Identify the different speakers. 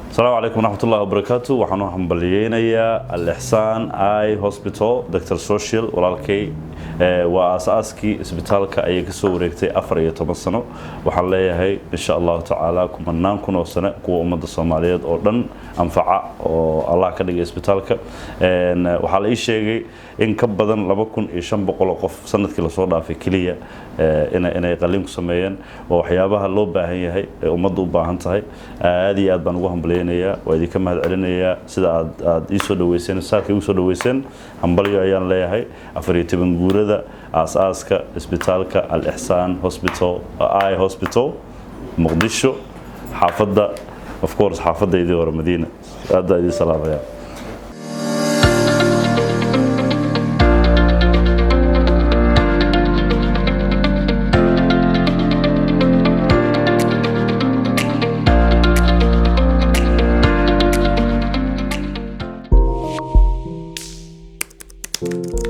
Speaker 1: السلام عليكم ورحمة الله وبركاته. waxaan u hambalyeeynaya Al-Ihsan Eye Hospital Dr. Social walaalkay waa aasaaskii isbitaalka ay ka soo wareegtay 14 sano. waxaan leeyahay insha Allah taala kumanaan kun oo sano kuwa ummadda Soomaaliyeed oo dhan anfaca oo Allah ka dhigay isbitaalka. waxaa la ii sheegay in ka badan 2500 qof sanadkii la soo dhaafay kaliya inay qalliin ku sameeyeen oo waxyaabaha loo baahan yahay ummaddu u baahan tahay. aad iyo aad baan ugu hambalyeynaya waa idinka mahad celinaya sida aad ii soo dhaweyseen saarkay ugu soo dhaweyseen. hambalyo ayaan leeyahay 14 guurada aasaaska isbitaalka Al-Ihsan Hospital Eye Hospital Muqdisho xaafadda of course xaafaddeedii hore Madiina. aad idin salaamaya.
Speaker 2: Thank you.